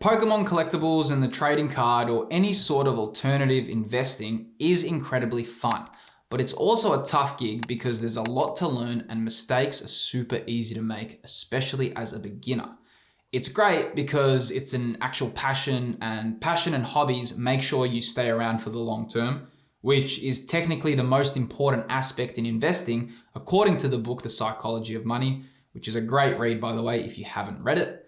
Pokemon Collectibles and the trading card or any sort of alternative investing is incredibly fun, but it's also a tough gig because there's a lot to learn and mistakes are super easy to make, especially as a beginner. It's great because it's an actual passion and hobbies make sure you stay around for the long term, which is technically the most important aspect in investing according to the book, The Psychology of Money, which is a great read, by the way, if you haven't read it.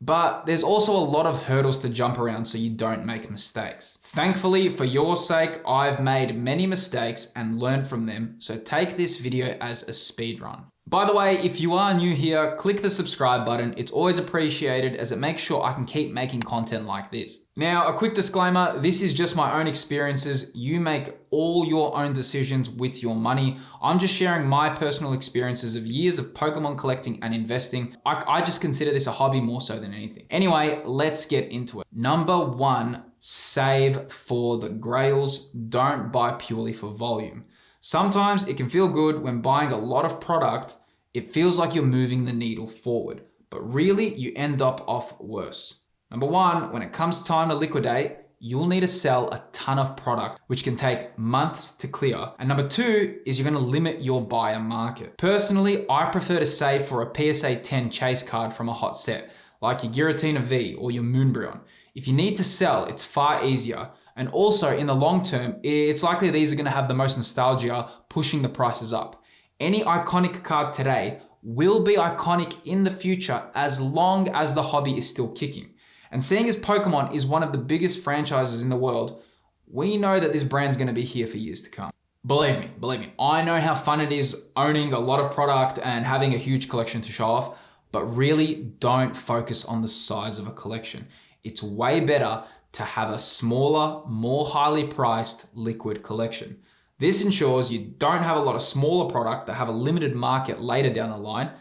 But there's also a lot of hurdles to jump around so you don't make mistakes. Thankfully, for your sake, I've made many mistakes and learned from them, so take this video as a speed run. By the way, if you are new here, click the subscribe button. It's always appreciated as it makes sure I can keep making content like this. Now, a quick disclaimer, this is just my own experiences. You make all your own decisions with your money. I'm just sharing my personal experiences of years of Pokemon collecting and investing. I just consider this a hobby more so than anything. Anyway, let's get into it. Number one, save for the grails. Don't buy purely for volume. Sometimes it can feel good when buying a lot of product, it feels like you're moving the needle forward, but really you end up off worse. Number one, when it comes time to liquidate, you'll need to sell a ton of product, which can take months to clear. And number two is you're gonna limit your buyer market. Personally, I prefer to save for a PSA 10 chase card from a hot set, like your Giratina V or your Moonbryon. If you need to sell, it's far easier. And also in the long term, it's likely these are gonna have the most nostalgia pushing the prices up. Any iconic card today will be iconic in the future as long as the hobby is still kicking. And seeing as Pokemon is one of the biggest franchises in the world, we know that this brand's gonna be here for years to come. Believe me, I know how fun it is owning a lot of product and having a huge collection to show off, but really don't focus on the size of a collection. It's way better to have a smaller, more highly priced liquid collection. This ensures you don't have a lot of smaller product that have a limited market later down the line,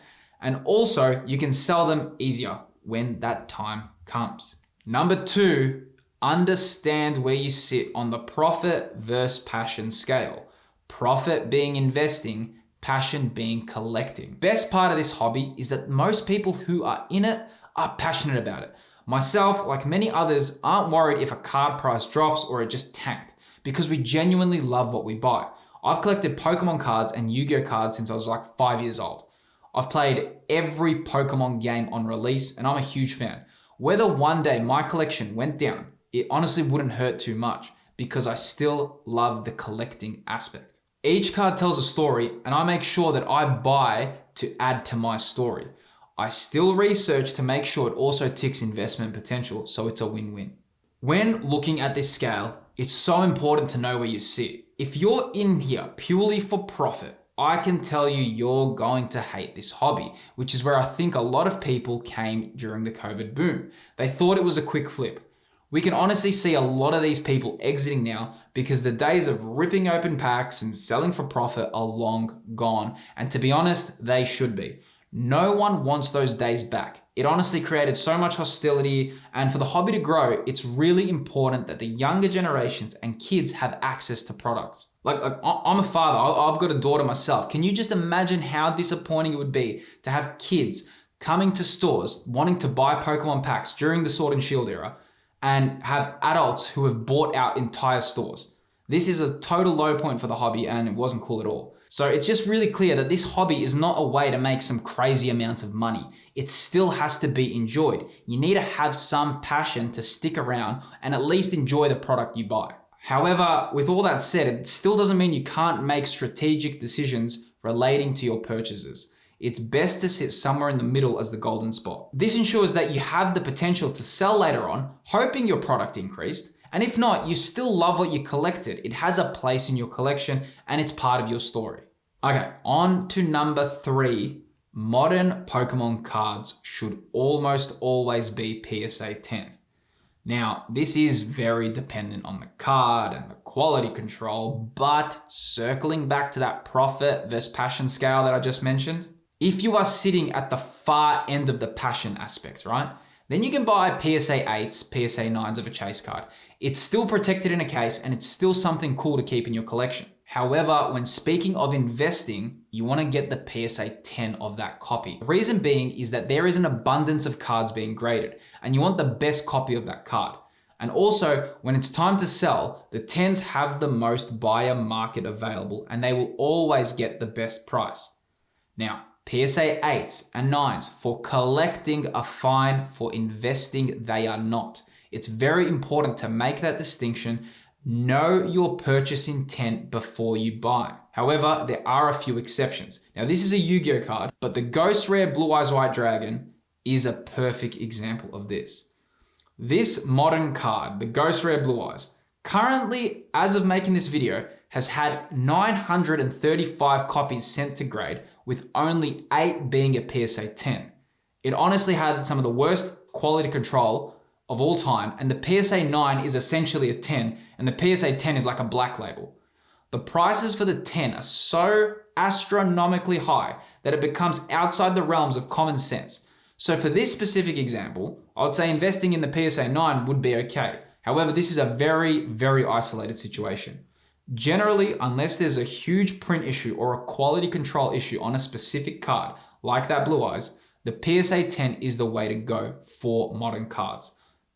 and also you can sell them easier when that time comes. Number two, understand where you sit on the profit versus passion scale. Profit being investing, passion being collecting. Best part of this hobby is that most people who are in it are passionate about it. Myself, like many others, aren't worried if a card price drops or it just tanked because we genuinely love what we buy. I've collected Pokemon cards and Yu-Gi-Oh cards since I was like 5 years old. I've played every Pokemon game on release and I'm a huge fan. Whether one day my collection went down, it honestly wouldn't hurt too much because I still love the collecting aspect. Each card tells a story and I make sure that I buy to add to my story. I still research to make sure it also ticks investment potential, so it's a win-win. When looking at this scale, it's so important to know where you sit. If you're in here purely for profit, I can tell you you're going to hate this hobby, which is where I think a lot of people came during the COVID boom. They thought it was a quick flip. We can honestly see a lot of these people exiting now because the days of ripping open packs and selling for profit are long gone. And to be honest, they should be. No one wants those days back. It honestly created so much hostility, and for the hobby to grow, it's really important that the younger generations and kids have access to products. Like I'm a father, I've got a daughter myself. Can you just imagine how disappointing it would be to have kids coming to stores wanting to buy Pokemon packs during the Sword and Shield era and have adults who have bought out entire stores? This is a total low point for the hobby and it wasn't cool at all. So it's just really clear that this hobby is not a way to make some crazy amounts of money. It still has to be enjoyed. You need to have some passion to stick around and at least enjoy the product you buy. However, with all that said, it still doesn't mean you can't make strategic decisions relating to your purchases. It's best to sit somewhere in the middle as the golden spot. This ensures that you have the potential to sell later on, hoping your product increased. And if not, you still love what you collected. It has a place in your collection and it's part of your story. Okay, on to number three. Modern Pokemon cards should almost always be PSA 10. Now, this is very dependent on the card and the quality control, but circling back to that profit versus passion scale that I just mentioned, if you are sitting at the far end of the passion aspect, right? Then you can buy PSA 8s, PSA 9s of a chase card. It's still protected in a case and it's still something cool to keep in your collection. However, when speaking of investing, you want to get the PSA 10 of that copy. The reason being is that there is an abundance of cards being graded, and you want the best copy of that card. And also, when it's time to sell, the 10s have the most buyer market available, and they will always get the best price. Now, PSA 8s and 9s for collecting are fine, for investing they are not. It's very important to make that distinction. Know your purchase intent before you buy. However, there are a few exceptions. Now, this is a Yu-Gi-Oh card, but the Ghost Rare Blue Eyes White Dragon is a perfect example of this. This modern card, the Ghost Rare Blue Eyes, currently, as of making this video, has had 935 copies sent to grade, with only 8 being a PSA 10. It honestly had some of the worst quality control of all time, and the PSA 9 is essentially a 10, and the PSA 10 is like a black label. The prices for the 10 are so astronomically high that it becomes outside the realms of common sense. So for this specific example, I would say investing in the PSA 9 would be okay. However, this is a very, very isolated situation. Generally, unless there's a huge print issue or a quality control issue on a specific card, like that Blue Eyes, the PSA 10 is the way to go for modern cards.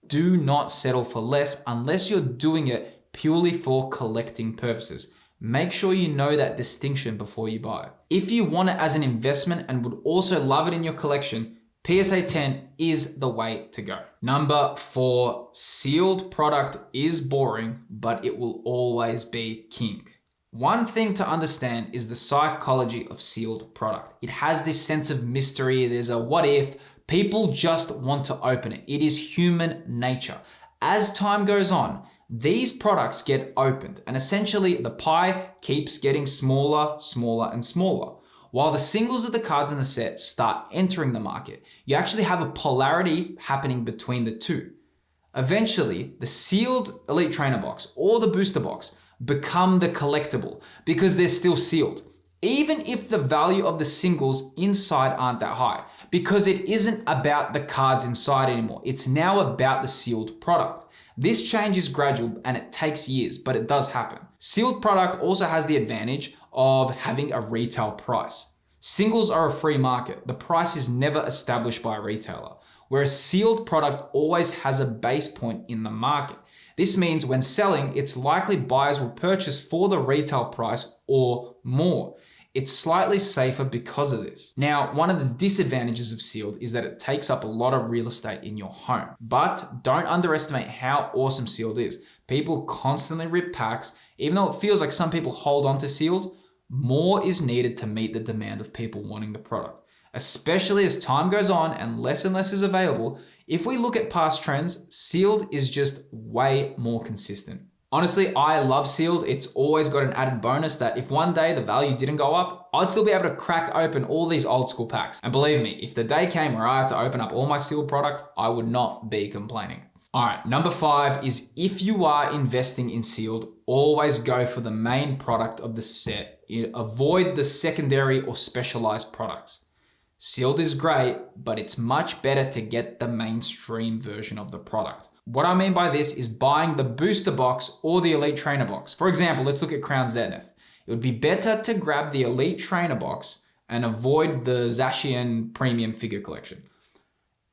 Do not settle for less unless you're doing it purely for collecting purposes. Make sure you know that distinction before you buy. If you want it as an investment and would also love it in your collection, PSA 10 is the way to go. Number 4, sealed product is boring, but it will always be king. One thing to understand is the psychology of sealed product. It has this sense of mystery. There's a what if. People just want to open it. It is human nature. As time goes on, these products get opened, and essentially the pie keeps getting smaller, smaller, and smaller. While the singles of the cards in the set start entering the market, you actually have a polarity happening between the two. Eventually, the sealed Elite Trainer box or the booster box become the collectible because they're still sealed, even if the value of the singles inside aren't that high, because it isn't about the cards inside anymore. It's now about the sealed product. This change is gradual and it takes years, but it does happen. Sealed product also has the advantage of having a retail price. Singles are a free market. The price is never established by a retailer, whereas sealed product always has a base point in the market. This means when selling, it's likely buyers will purchase for the retail price or more. It's slightly safer because of this. Now, one of the disadvantages of sealed is that it takes up a lot of real estate in your home. But don't underestimate how awesome sealed is. People constantly rip packs. Even though it feels like some people hold on to sealed, more is needed to meet the demand of people wanting the product. Especially as time goes on and less is available, if we look at past trends, sealed is just way more consistent. Honestly, I love sealed. It's always got an added bonus that if one day the value didn't go up, I'd still be able to crack open all these old school packs. And believe me, if the day came where I had to open up all my sealed product, I would not be complaining. All right, number 5 is if you are investing in sealed, always go for the main product of the set. Avoid the secondary or specialized products. Sealed is great, but it's much better to get the mainstream version of the product. What I mean by this is buying the booster box or the Elite Trainer box. For example, let's look at Crown Zenith. It would be better to grab the Elite Trainer box and avoid the Zacian Premium Figure Collection.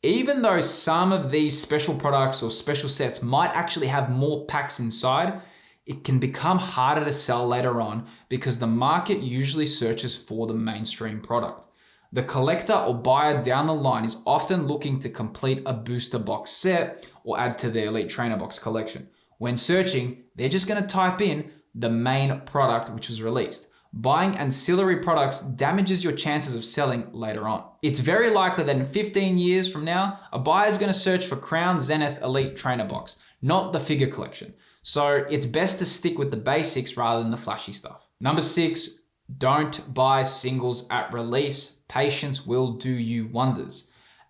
Even though some of these special products or special sets might actually have more packs inside, it can become harder to sell later on because the market usually searches for the mainstream product. The collector or buyer down the line is often looking to complete a booster box set or add to their Elite Trainer box collection. When searching, they're just going to type in the main product which was released. Buying ancillary products damages your chances of selling later on. It's very likely that in 15 years from now, a buyer is going to search for Crown Zenith Elite Trainer box, not the figure collection. So it's best to stick with the basics rather than the flashy stuff. Number 6, don't buy singles at release. Patience will do you wonders.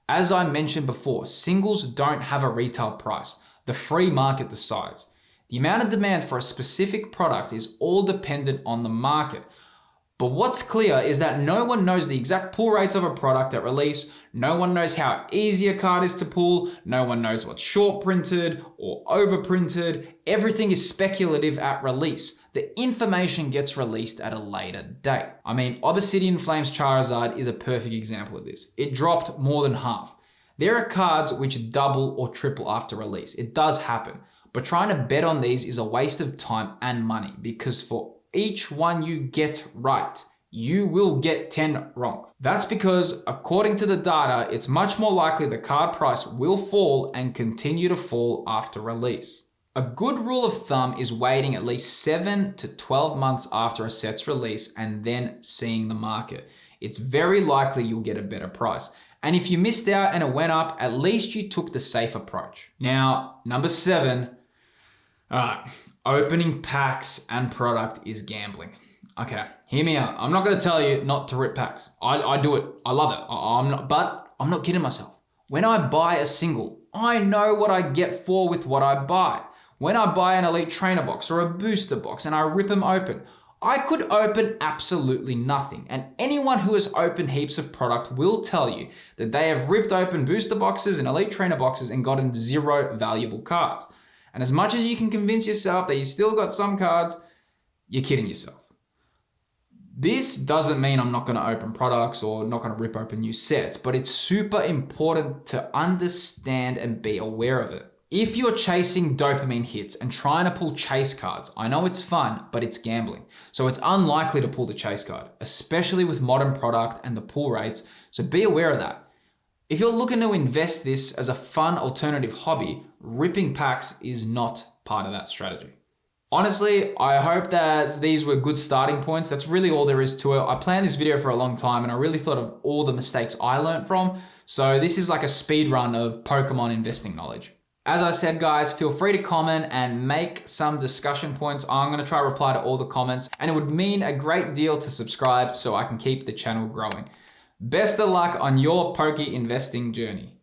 As I mentioned before, singles don't have a retail price. The free market decides. The amount of demand for a specific product is all dependent on the market. But what's clear is that no one knows the exact pull rates of a product at release, no one knows how easy a card is to pull, no one knows what's short printed or overprinted. Everything is speculative at release. The information gets released at a later date. I mean, Obsidian Flames Charizard is a perfect example of this. It dropped more than half. There are cards which double or triple after release. It does happen. But trying to bet on these is a waste of time and money, because for each one you get right, you will get 10 wrong. That's because, according to the data, it's much more likely the card price will fall and continue to fall after release. A good rule of thumb is waiting at least 7 to 12 months after a set's release and then seeing the market. It's very likely you'll get a better price. And if you missed out and it went up, at least you took the safe approach. Now, number 7, opening packs and product is gambling. Okay, hear me out. I'm not going to tell you not to rip packs. I do it. I love it. But I'm not kidding myself. When I buy a single, I know what I get for with what I buy. When I buy an Elite Trainer box or a booster box and I rip them open, I could open absolutely nothing. And anyone who has opened heaps of product will tell you that they have ripped open booster boxes and Elite Trainer boxes and gotten 0 valuable cards. And as much as you can convince yourself that you still got some cards, you're kidding yourself. This doesn't mean I'm not going to open products or not going to rip open new sets, but it's super important to understand and be aware of it. If you're chasing dopamine hits and trying to pull chase cards, I know it's fun, but it's gambling. So it's unlikely to pull the chase card, especially with modern product and the pull rates, so be aware of that. If you're looking to invest this as a fun alternative hobby, ripping packs is not part of that strategy. Honestly, I hope that these were good starting points. That's really all there is to it. I planned this video for a long time and I really thought of all the mistakes I learned from. So this is like a speed run of Pokemon investing knowledge. As I said, guys, feel free to comment and make some discussion points. I'm going to try to reply to all the comments, and it would mean a great deal to subscribe so I can keep the channel growing. Best of luck on your Poke investing journey.